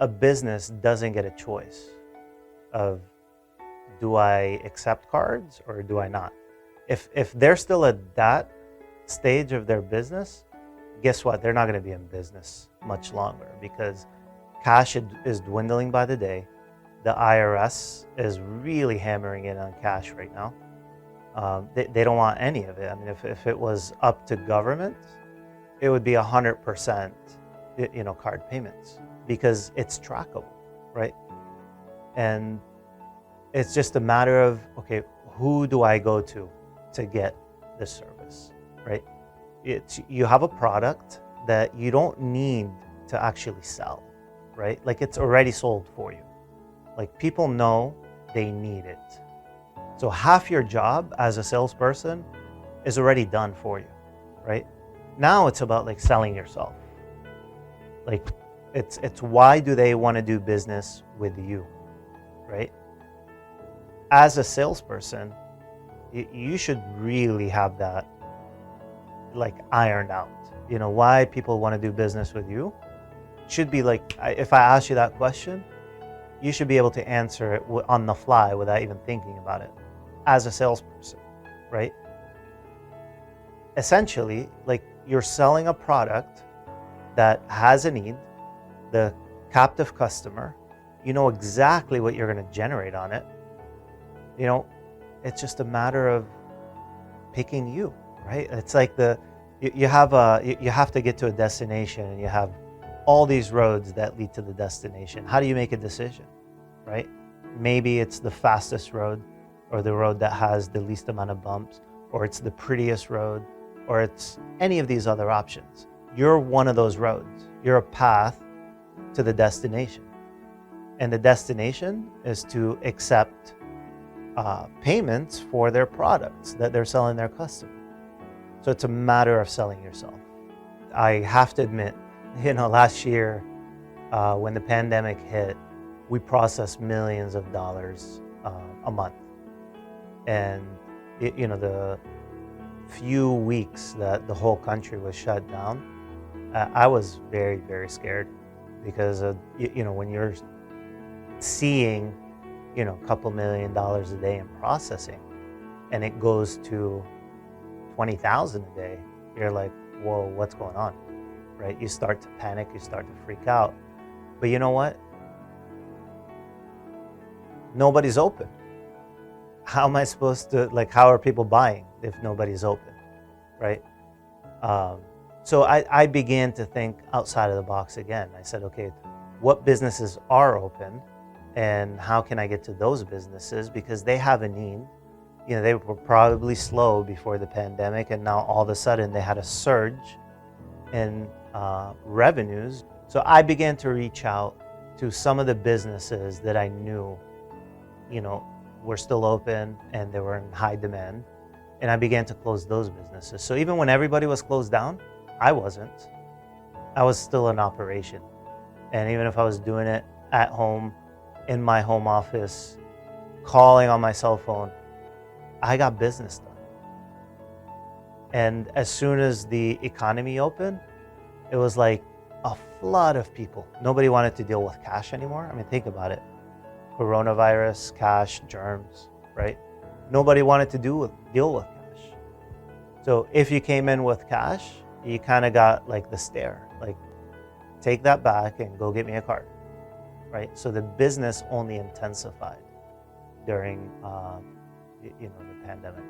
a business doesn't get a choice of, do I accept cards or do I not? If they're still at that stage of their business, guess what? They're not going to be in business much longer, because cash is dwindling by the day. The IRS is really hammering in on cash right now. They don't want any of it. I mean, if it was up to government, it would be 100%, card payments, because it's trackable, right? And it's just a matter of, okay, who do I go to get this service, right? You have a product that you don't need to actually sell, right? Like, it's already sold for you. Like, people know they need it. So half your job as a salesperson is already done for you, right? Now it's about like selling yourself. Like, it's why do they want to do business with you, right? As a salesperson, you should really have that like ironed out. Why people want to do business with you should be like, if I ask you that question, you should be able to answer it on the fly without even thinking about it as a salesperson, right? Essentially, like, you're selling a product that has a need, the captive customer, you know exactly what you're going to generate on it. It's just a matter of picking you, right? It's like you have to get to a destination, and you have all these roads that lead to the destination. How do you make a decision, right? Maybe it's the fastest road, or the road that has the least amount of bumps, or it's the prettiest road, or it's any of these other options. You're one of those roads. You're a path to the destination. And the destination is to accept payments for their products that they're selling their customers. So it's a matter of selling yourself. I have to admit, last year, when the pandemic hit, we processed millions of dollars a month. And the few weeks that the whole country was shut down, I was very, very scared, because of, when you're seeing, a couple $1 million a day in processing, and it goes to 20,000 a day, you're like, whoa, what's going on, right? You start to panic, you start to freak out. But you know what? Nobody's open. How am I supposed to, how are people buying if nobody's open, right? So I began to think outside of the box again. I said, okay, what businesses are open, and how can I get to those businesses? Because they have a need. They were probably slow before the pandemic, and now all of a sudden they had a surge in revenues. So I began to reach out to some of the businesses that I knew, were still open and they were in high demand. And I began to close those businesses. So even when everybody was closed down, I wasn't. I was still in operation. And even if I was doing it at home, in my home office, calling on my cell phone, I got business done. And as soon as the economy opened, it was like a flood of people. Nobody wanted to deal with cash anymore. I mean, think about it. Coronavirus, cash, germs, right? Nobody wanted to deal with cash. So if you came in with cash, you kind of got like the stare, like, take that back and go get me a card, right? So the business only intensified during the pandemic.